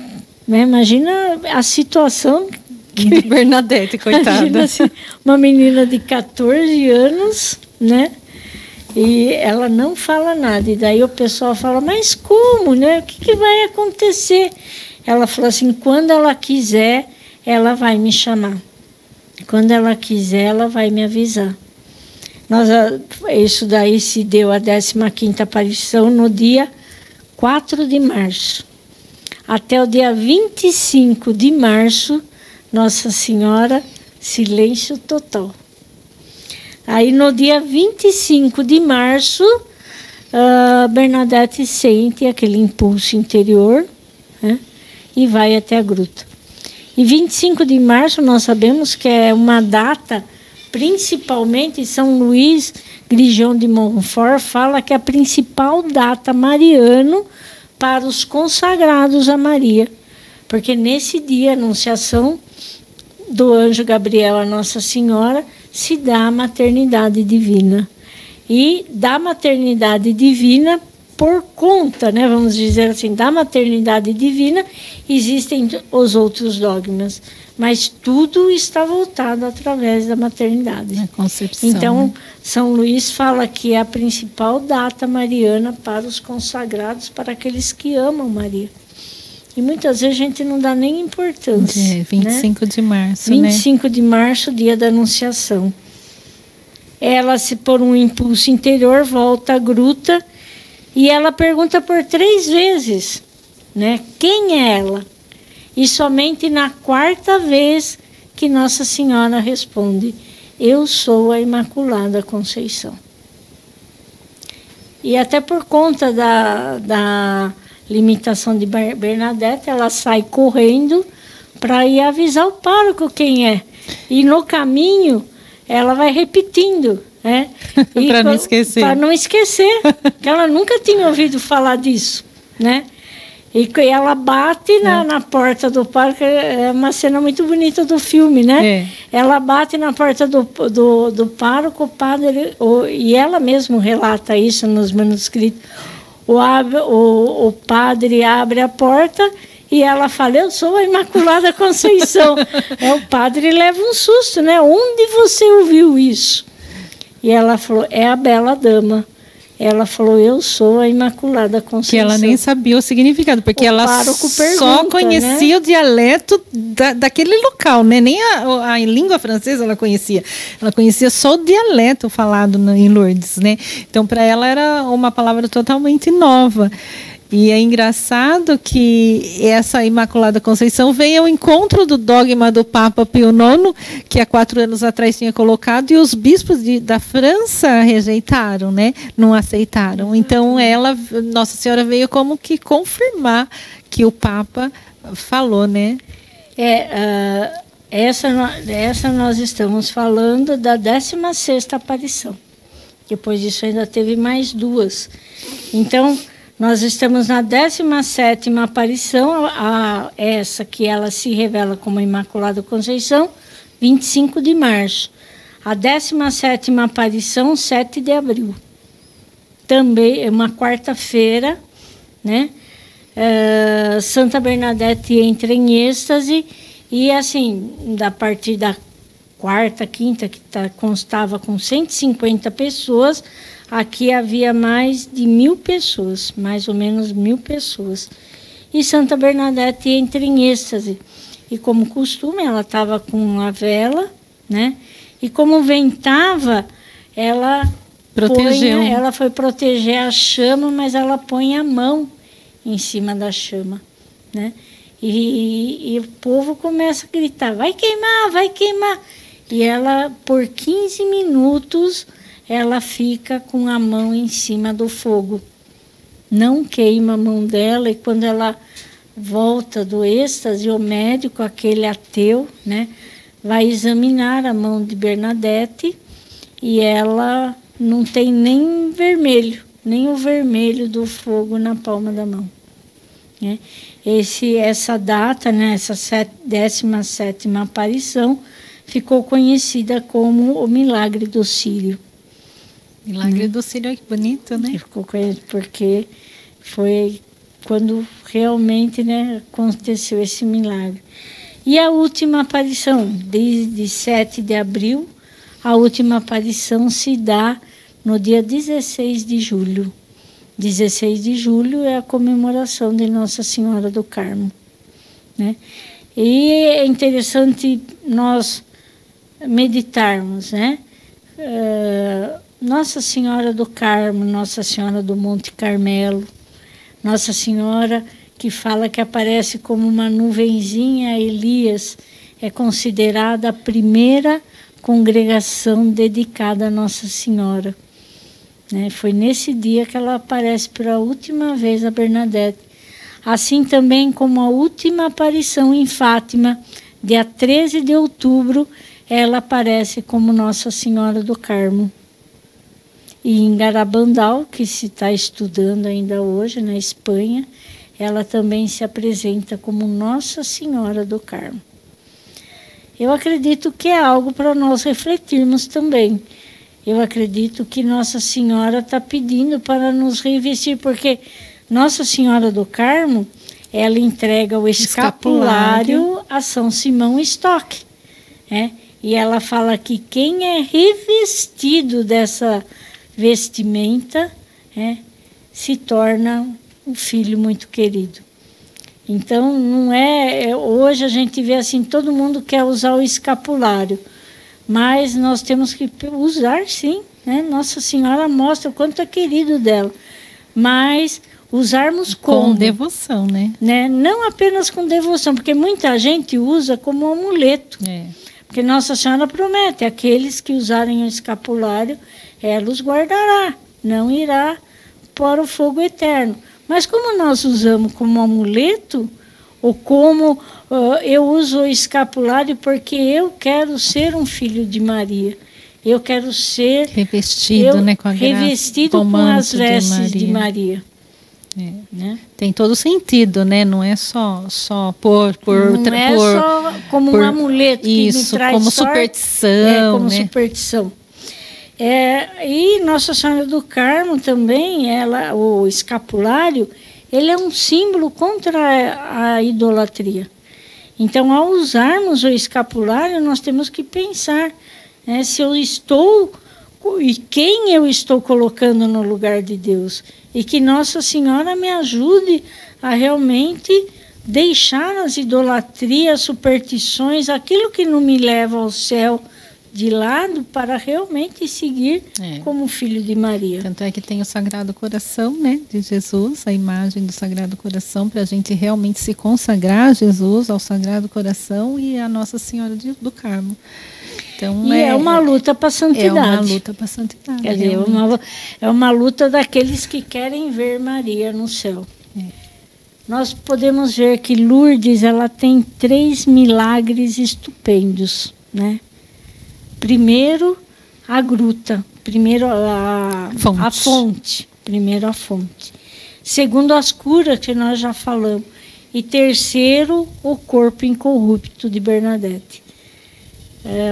né, imagina a situação que Bernadette, coitada. Assim, uma menina de 14 anos, né? E ela não fala nada. E daí o pessoal fala: mas como, né? O que vai acontecer? Ela falou assim: quando ela quiser, ela vai me chamar. Quando ela quiser, ela vai me avisar. Isso daí se deu a 15ª aparição no dia 4 de março. Até o dia 25 de março, Nossa Senhora, silêncio total. Aí no dia 25 de março, Bernadette sente aquele impulso interior, né, e vai até a gruta. E 25 de março nós sabemos que é uma data, principalmente São Luís Grigion de Montfort fala que é a principal data mariana para os consagrados a Maria. Porque nesse dia, a anunciação do anjo Gabriel a Nossa Senhora, se dá a maternidade divina. E da maternidade divina, por conta, né, vamos dizer assim, da maternidade divina, existem os outros dogmas. Mas tudo está voltado através da maternidade. A concepção. Então, né? São Luís fala que é a principal data mariana para os consagrados, para aqueles que amam Maria. E muitas vezes a gente não dá nem importância. 25 de março, 25 de março, dia da Anunciação. Ela, por um impulso interior, volta à gruta e ela pergunta por 3 vezes, né? Quem é ela? E somente na 4ª vez que Nossa Senhora responde: eu sou a Imaculada Conceição. E até por conta da limitação de Bernadette, ela sai correndo para ir avisar o pároco quem é. E no caminho, ela vai repetindo, né? Para não esquecer. Para não esquecer, porque ela nunca tinha ouvido falar disso, né? E ela bate na porta do pároco, é uma cena muito bonita do filme, né? É. Ela bate na porta do pároco, o padre, e ela mesma relata isso nos manuscritos. O padre abre a porta e ela fala: eu sou a Imaculada Conceição. O padre leva um susto, né? Onde você ouviu isso? E ela falou: é a bela dama. Ela falou: eu sou a Imaculada Conceição. Que ela nem sabia o significado, porque ela só conhecia, né, o dialeto daquele local, né? Nem a língua francesa ela conhecia. Ela conhecia só o dialeto falado em Lourdes, né? Então, para ela era uma palavra totalmente nova. E é engraçado que essa Imaculada Conceição veio ao encontro do dogma do Papa Pio IX, que há 4 anos atrás tinha colocado, e os bispos da França rejeitaram, né? Não aceitaram. Então, Nossa Senhora veio como que confirmar que o Papa falou, né? Essa nós estamos falando da 16ª aparição. Depois disso ainda teve mais 2. Então, nós estamos na 17ª aparição, essa que ela se revela como Imaculada Conceição, 25 de março. A 17ª aparição, 7 de abril. Também é uma quarta-feira, né? Santa Bernadette entra em êxtase e, assim, a partir da 4ª, 5ª, que constava com 150 pessoas, aqui havia mais de 1000 pessoas, mais ou menos 1000 pessoas. E Santa Bernadette entra em êxtase. E como costume, ela estava com a vela, né? E como ventava, ela foi proteger a chama, mas ela põe a mão em cima da chama, né? E o povo começa a gritar: vai queimar, vai queimar. E ela, por 15 minutos, ela fica com a mão em cima do fogo. Não queima a mão dela, e quando ela volta do êxtase, o médico, aquele ateu, né, vai examinar a mão de Bernadette e ela não tem nem vermelho, nem o vermelho do fogo na palma da mão, né? Essa data, né, essa 17ª aparição, ficou conhecida como o Milagre do Círio. Milagre do Círio, que bonito, né? Ficou conhecido porque foi quando realmente, né, aconteceu esse milagre. E a última aparição, desde 7 de abril, a última aparição se dá no dia 16 de julho. 16 de julho é a comemoração de Nossa Senhora do Carmo, né? E é interessante nós meditarmos, né? Nossa Senhora do Carmo, Nossa Senhora do Monte Carmelo, Nossa Senhora que fala que aparece como uma nuvenzinha a Elias, é considerada a primeira congregação dedicada a Nossa Senhora, né? Foi nesse dia que ela aparece pela última vez a Bernadette. Assim também como a última aparição em Fátima, dia 13 de outubro, ela aparece como Nossa Senhora do Carmo. E em Garabandal, que se está estudando ainda hoje, na Espanha, ela também se apresenta como Nossa Senhora do Carmo. Eu acredito que é algo para nós refletirmos também. Eu acredito que Nossa Senhora está pedindo para nos revestir, porque Nossa Senhora do Carmo, ela entrega o escapulário a São Simão Stock, né? E ela fala que quem é revestido dessa vestimenta, se torna um filho muito querido. Então, não hoje a gente vê assim, todo mundo quer usar o escapulário, mas nós temos que usar, sim, né? Nossa Senhora mostra o quanto é querido dela, mas usarmos com devoção, né? Não apenas com devoção, porque muita gente usa como um amuleto. Porque Nossa Senhora promete, aqueles que usarem o escapulário, ela os guardará, não irá para o fogo eterno. Mas como nós usamos como amuleto, ou como eu uso o escapulário porque eu quero ser um filho de Maria, eu quero ser revestido, né, com a revestido graça, com as vestes de Maria. Né? Tem todo sentido, né? Não é só só como um amuleto que me traz como sorte, superstição, como superstição. E Nossa Senhora do Carmo também, o escapulário, ele é um símbolo contra a idolatria. Então, ao usarmos o escapulário, nós temos que pensar, né, se eu estou e quem eu estou colocando no lugar de Deus. E que Nossa Senhora me ajude a realmente deixar as idolatrias, superstições, aquilo que não me leva ao céu, de lado, para realmente seguir como filho de Maria. Tanto é que tem o Sagrado Coração, né, de Jesus, a imagem do Sagrado Coração, para a gente realmente se consagrar a Jesus, ao Sagrado Coração e a Nossa Senhora do Carmo. Então, é uma luta para a santidade. É uma luta para a santidade. Quer dizer, é uma luta daqueles que querem ver Maria no céu. Nós podemos ver que Lourdes, ela tem 3 milagres estupendos, né? Primeiro, a gruta. Primeiro, a fonte. Primeiro, a fonte. Segundo, as curas, que nós já falamos. E terceiro, o corpo incorrupto de Bernadette.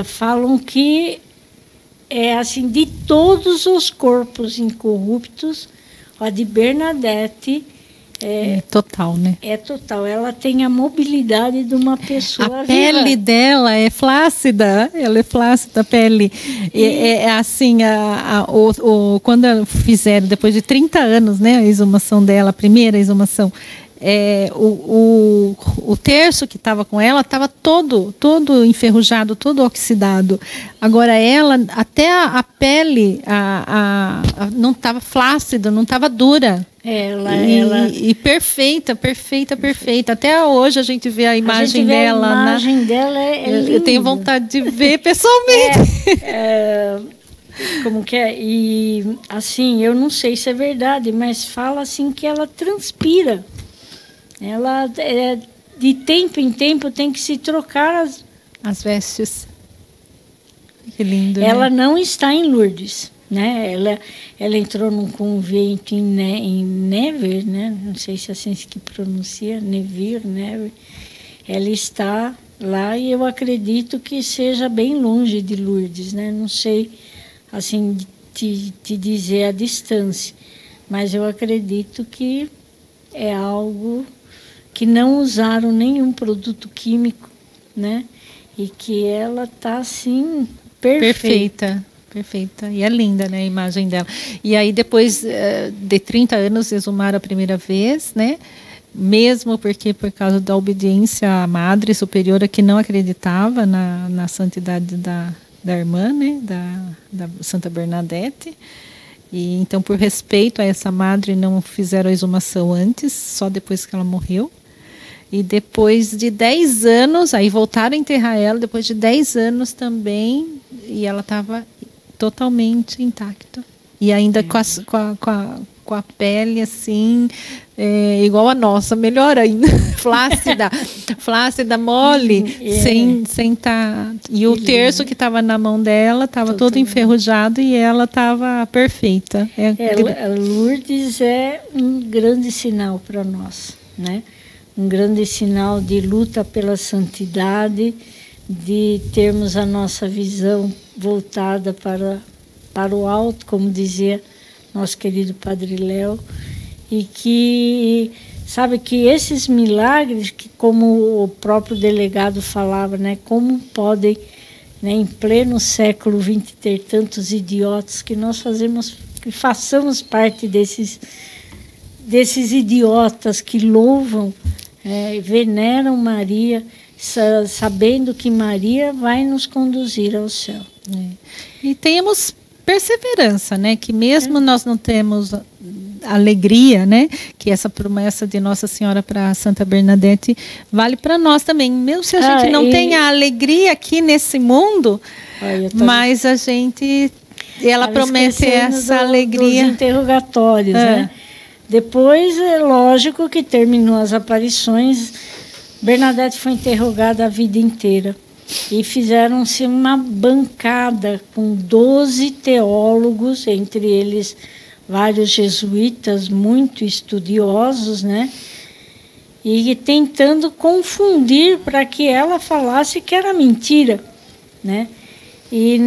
Falam que, assim, de todos os corpos incorruptos, a de Bernadette total, né? É total. Ela tem a mobilidade de uma pessoa A pele dela é flácida. Ela é flácida, a pele. Assim, quando fizeram, depois de 30 anos, né, a exumação dela, a primeira exumação, o terço que estava com ela estava todo enferrujado, todo oxidado. Agora ela, até a pele não estava flácida, não estava dura. E perfeita. Até hoje a gente vê a imagem dela. A imagem dela é linda. Eu tenho vontade de ver pessoalmente. Como que é? E assim, eu não sei se é verdade, mas fala assim que ela transpira. Ela, de tempo em tempo, tem que se trocar as vestes. Que lindo. Ela não está em Lourdes, né? Ela entrou num convento em Nevers, né? Não sei se é assim que pronuncia, Nevers. Ela está lá e eu acredito que seja bem longe de Lourdes, né? Não sei, assim, te dizer a distância, mas eu acredito que é algo que não usaram nenhum produto químico, né? E que ela está, assim, perfeita. E é linda, né, a imagem dela. E aí, depois de 30 anos, exumaram a primeira vez, né? Mesmo porque, por causa da obediência à Madre Superiora, que não acreditava na santidade da irmã, né? Da Santa Bernadette. E, então, por respeito a essa madre, não fizeram a exumação antes, só depois que ela morreu. E depois de 10 anos, aí voltaram a enterrar ela, depois de 10 anos também, e ela estava totalmente intacta. E ainda com a pele assim, igual a nossa, melhor ainda, flácida, mole, sem estar... E o terço que estava na mão dela estava todo enferrujado e ela estava perfeita. Lourdes é um grande sinal para nós, né? Um grande sinal de luta pela santidade, de termos a nossa visão voltada para o alto, como dizia nosso querido Padre Léo, e que, sabe, que esses milagres, que como o próprio delegado falava, né, como podem, né, em pleno século XX, ter tantos idiotas, que nós façamos parte desses idiotas que louvam veneram Maria, sabendo que Maria vai nos conduzir ao céu. E temos perseverança, né? Que mesmo nós não temos alegria, né? Que essa promessa de Nossa Senhora para Santa Bernadette vale para nós também. Mesmo se a gente não tem a alegria aqui nesse mundo, mas a gente... Ela promete essa alegria. Dos interrogatórios, né? Depois, é lógico que terminou as aparições, Bernadette foi interrogada a vida inteira. E fizeram-se uma bancada com 12 teólogos, entre eles vários jesuítas muito estudiosos, né? E tentando confundir para que ela falasse que era mentira, né? E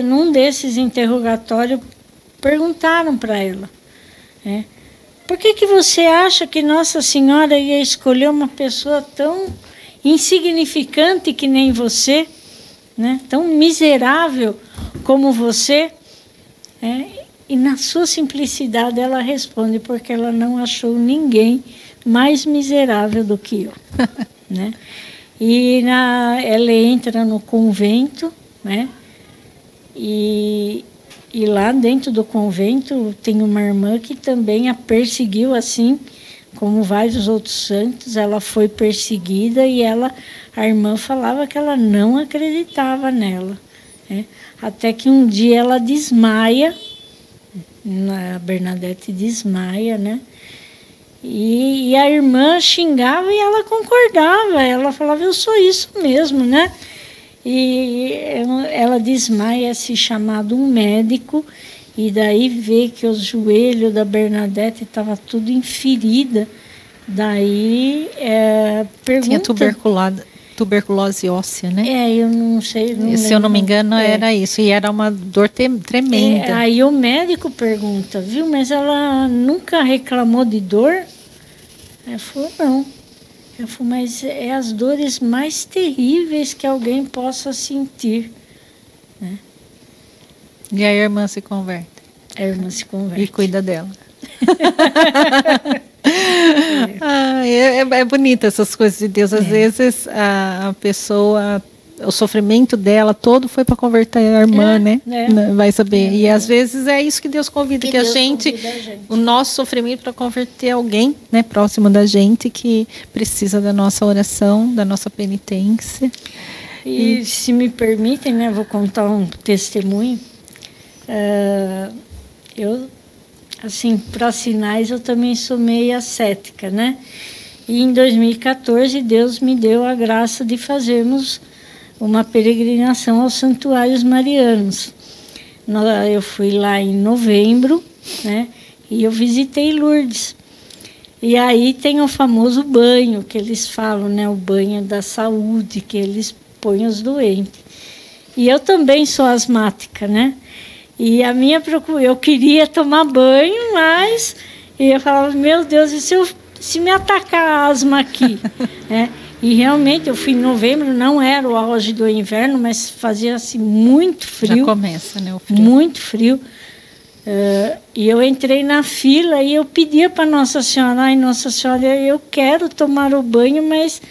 num desses interrogatórios perguntaram para ela, né? Por que você acha que Nossa Senhora ia escolher uma pessoa tão insignificante que nem você, né? Tão miserável como você? E na sua simplicidade ela responde, porque ela não achou ninguém mais miserável do que eu. Né? E ela entra no convento, né? E lá dentro do convento tem uma irmã que também a perseguiu, assim como vários outros santos. Ela foi perseguida e a irmã falava que ela não acreditava nela, né? Até que um dia ela desmaia, a Bernadette desmaia, né? E a irmã xingava e ela concordava. Ela falava, eu sou isso mesmo, né? E ela desmaia, se chamado um médico, e daí vê que os joelhos da Bernadette estavam tudo em ferida. Daí pergunta... Tinha tuberculose óssea, né? Eu não sei. Se eu não me engano, era isso. E era uma dor tremenda. Aí o médico pergunta, viu, mas ela nunca reclamou de dor? Ela falou, não. Ela falou, mas é as dores mais terríveis que alguém possa sentir, né? E a irmã se converte. A irmã se converte. E cuida dela. É bonita essas coisas de Deus. Às vezes a pessoa, o sofrimento dela todo foi para converter a irmã, né? Vai saber. E às vezes é isso que Deus convida, que Deus convida a gente, o nosso sofrimento para converter alguém, né, próximo da gente, que precisa da nossa oração, da nossa penitência. E se me permitem, né, vou contar um testemunho. Eu, assim, para sinais, eu também sou meio ascética, né? E em 2014, Deus me deu a graça de fazermos uma peregrinação aos santuários marianos. Eu fui lá em novembro, né? E eu visitei Lourdes. E aí tem o famoso banho que eles falam, né? O banho da saúde, que eles põem os doentes. E eu também sou asmática, né? E a minha procura, eu queria tomar banho, mas eu falava, meu Deus, e se me atacar a asma aqui? E realmente eu fui em novembro, não era o auge do inverno, mas fazia assim muito frio. Já começa, né, o frio. Muito frio. E eu entrei na fila e eu pedia para Nossa Senhora, ai, Nossa Senhora, eu quero tomar o banho, mas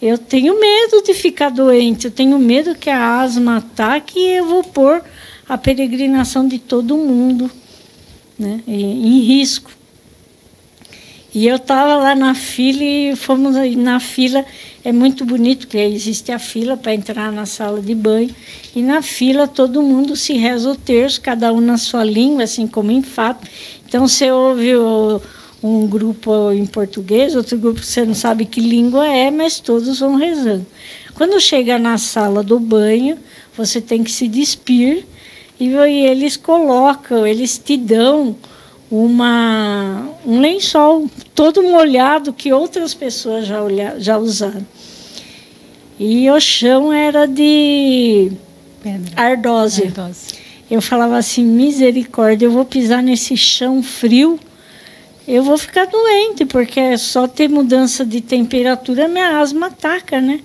eu tenho medo de ficar doente, eu tenho medo que a asma ataque e eu vou pôr a peregrinação de todo mundo, né, em risco. E eu estava lá na fila e fomos na fila. É muito bonito, porque existe a fila para entrar na sala de banho. E na fila todo mundo se reza o terço, cada um na sua língua, assim como em fato. Então você ouve um grupo em português, outro grupo você não sabe que língua é, mas todos vão rezando. Quando chega na sala do banho, você tem que se despir. E eles colocam, eles te dão um lençol todo molhado que outras pessoas já usaram. E o chão era de ardósia. Eu falava assim, misericórdia, eu vou pisar nesse chão frio, eu vou ficar doente, porque é só ter mudança de temperatura, minha asma ataca, né?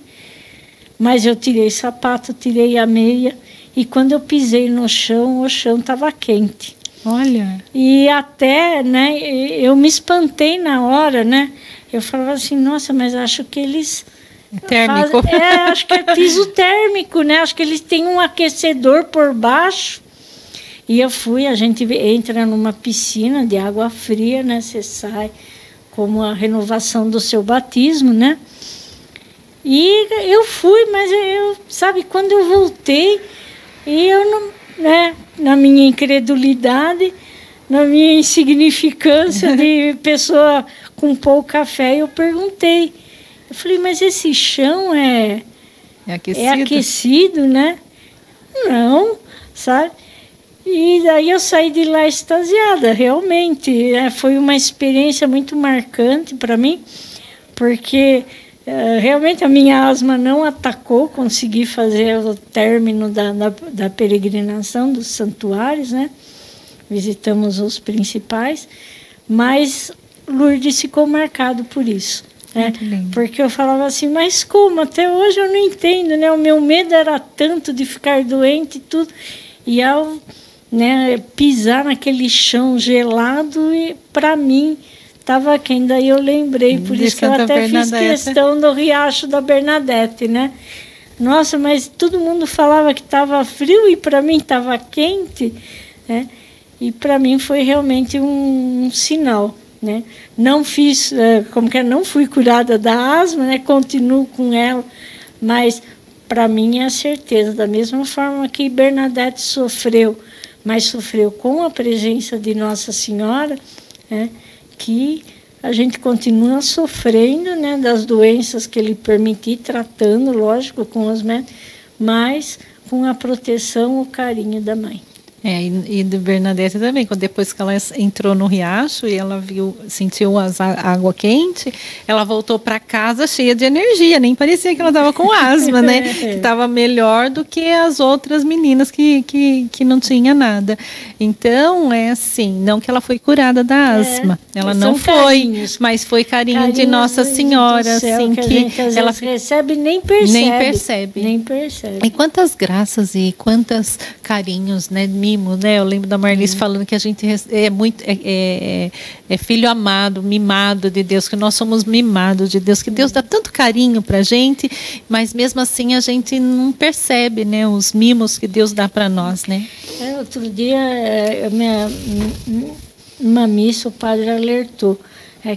Mas eu tirei sapato, tirei a meia, e quando eu pisei no chão, o chão estava quente. Olha. E até, né, eu me espantei na hora, né? Eu falava assim, nossa, mas acho que eles... Térmico. Acho que é piso térmico, né? Acho que eles têm um aquecedor por baixo. E a gente entra numa piscina de água fria, né? Você sai como a renovação do seu batismo, né? E eu fui, mas sabe, quando eu voltei, e eu não, né, na minha incredulidade, na minha insignificância de pessoa com pouco café, eu perguntei. Eu falei, mas esse chão é aquecido, né? Não, sabe? E daí eu saí de lá extasiada, realmente. Foi uma experiência muito marcante para mim, porque realmente a minha asma não atacou, consegui fazer o término da peregrinação dos santuários, né? Visitamos os principais, mas Lourdes ficou marcado por isso. Né? Porque eu falava assim, mas como? Até hoje eu não entendo, né? O meu medo era tanto de ficar doente e tudo. E ao, né, pisar naquele chão gelado, e para mim estava quente. Daí eu lembrei, por isso que eu até fiz questão do Riacho da Bernadette, né? Nossa, mas todo mundo falava que estava frio e para mim estava quente, né? E para mim foi realmente um sinal, né? Não fiz, não fui curada da asma, né? Continuo com ela, mas para mim é a certeza, da mesma forma que Bernadette sofreu, mas sofreu com a presença de Nossa Senhora, né? Que a gente continua sofrendo, né? Das doenças que Ele permitir, tratando, lógico, com os médicos, mas com a proteção, o carinho da mãe. E de Bernadette também, depois que ela entrou no riacho e ela sentiu a água quente, ela voltou para casa cheia de energia, nem parecia que ela estava com asma, né? Que estava melhor do que as outras meninas que não tinha nada. Então, é assim, não que ela foi curada da asma, ela não foi, mas foi carinho de Nossa Senhora, assim, que ela recebe nem percebe. E quantas graças e quantos carinhos, né? Mimo, né? Eu lembro da Marlice falando que a gente é filho amado, mimado de Deus, que nós somos mimados de Deus, que Deus dá tanto carinho pra gente, mas mesmo assim a gente não percebe, né? Os mimos que Deus dá para nós, né? Outro dia, uma missa, o padre alertou,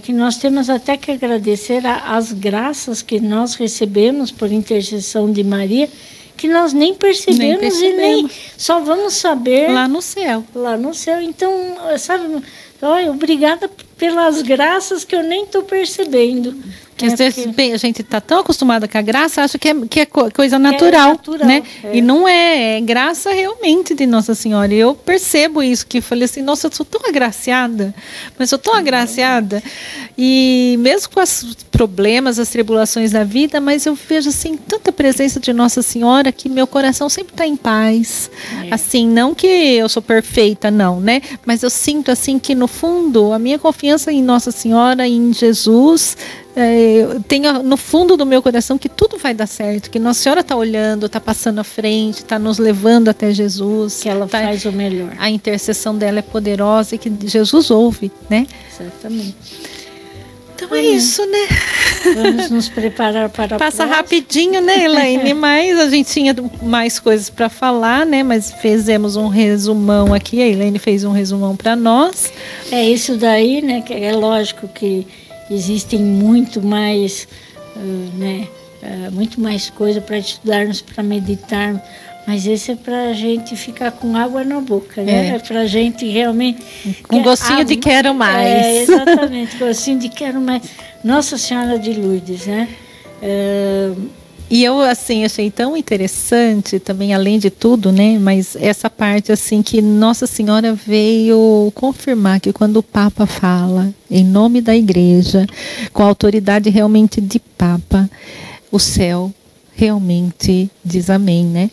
que nós temos até que agradecer as graças que nós recebemos por intercessão de Maria, que nós nem percebemos e nem só vamos saber lá no céu. Então, sabe, obrigada pelas graças que eu nem estou percebendo. Às vezes a gente está tão acostumada com a graça, acha que é coisa natural, né? E não é graça realmente de Nossa Senhora. E eu percebo isso, que eu falei assim, nossa, eu sou tão agraciada, mas sou tão agraciada. E mesmo com os problemas, as tribulações da vida, mas eu vejo assim tanta presença de Nossa Senhora que meu coração sempre está em paz. Assim, não que eu sou perfeita, não, né? Mas eu sinto assim que no fundo a minha confiança em Nossa Senhora, em Jesus, eu tenho no fundo do meu coração que tudo vai dar certo, que Nossa Senhora está olhando, está passando à frente, está nos levando até Jesus. Que ela faz o melhor. A intercessão dela é poderosa e que Jesus ouve, né? Exatamente. Então é isso, né? Vamos nos preparar para Passa rapidinho, né, Elaine? Mas a gente tinha mais coisas para falar, né? Mas fizemos um resumão aqui. A Elaine fez um resumão para nós. Isso daí, né? Que é lógico que existem muito mais, muito mais coisa para estudarmos, para meditarmos. Mas esse é para a gente ficar com água na boca, né? É para a gente realmente... Com gostinho de quero mais. Exatamente, gostinho de quero mais. Nossa Senhora de Lourdes, né? E eu, assim, achei tão interessante também, além de tudo, né? Mas essa parte, assim, que Nossa Senhora veio confirmar que quando o Papa fala em nome da Igreja, com a autoridade realmente de Papa, o céu realmente diz amém, né?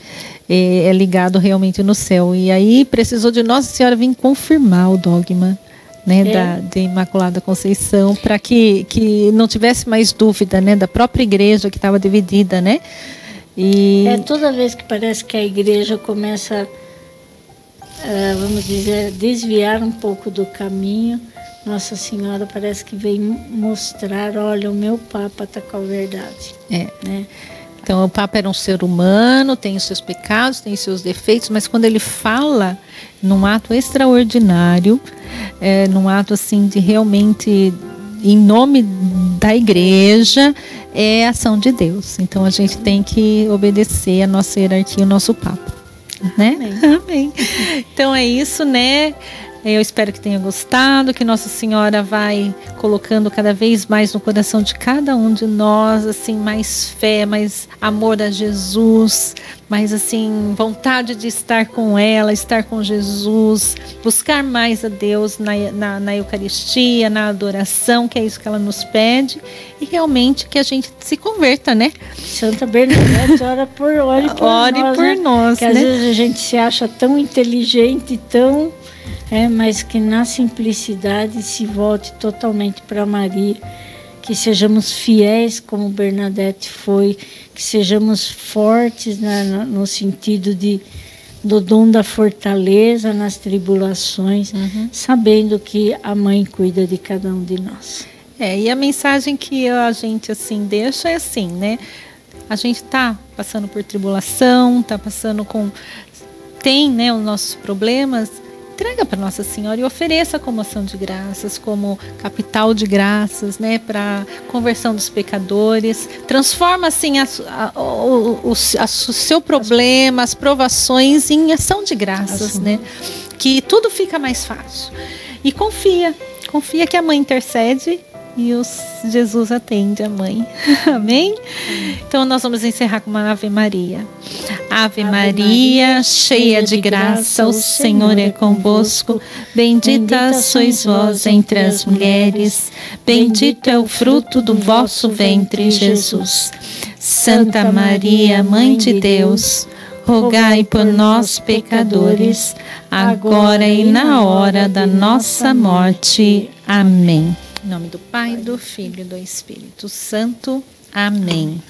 É ligado realmente no céu. E aí precisou de Nossa Senhora vir confirmar o dogma, né, da Imaculada Conceição, para que não tivesse mais dúvida, né, da própria igreja que estava dividida, né? Toda vez que parece que a igreja começa vamos dizer, desviar um pouco do caminho, Nossa Senhora parece que vem mostrar, olha, o meu Papa está com a verdade. Né? Então, o Papa era um ser humano, tem os seus pecados, tem os seus defeitos, mas quando ele fala num ato extraordinário, num ato assim de realmente, em nome da igreja, é ação de Deus. Então, a gente tem que obedecer a nossa hierarquia, o nosso Papa. Né? Amém. Amém. Então é isso, né? Eu espero que tenha gostado, que Nossa Senhora vai colocando cada vez mais no coração de cada um de nós, assim, mais fé, mais amor a Jesus, mais assim, vontade de estar com ela, estar com Jesus, buscar mais a Deus na Eucaristia, na adoração, que é isso que ela nos pede, e realmente que a gente se converta, né? Santa Bernadette, ore por nós, que né? Às vezes a gente se acha tão inteligente, mas que na simplicidade se volte totalmente para Maria, que sejamos fiéis como Bernadette foi, que sejamos fortes no sentido do dom da fortaleza nas tribulações, sabendo que a Mãe cuida de cada um de nós. E a mensagem que a gente assim deixa é assim, né? A gente está passando por tribulação, tem, né, os nossos problemas. Entrega para Nossa Senhora e ofereça como ação de graças, como capital de graças, né, para conversão dos pecadores. Transforma assim o seu problema, as provações em ação de graças, né? Que tudo fica mais fácil. E confia que a Mãe intercede e Jesus atende a Mãe. Amém? Então nós vamos encerrar com uma Ave Maria. Ave Maria, cheia de graça, o Senhor é convosco. Bendita sois vós entre as mulheres. Bendito é o fruto do vosso ventre, Jesus. Santa Maria, Mãe de Deus, rogai por nós, pecadores, agora e na hora da nossa morte. Amém. Em nome do Pai, do Filho e do Espírito Santo. Amém.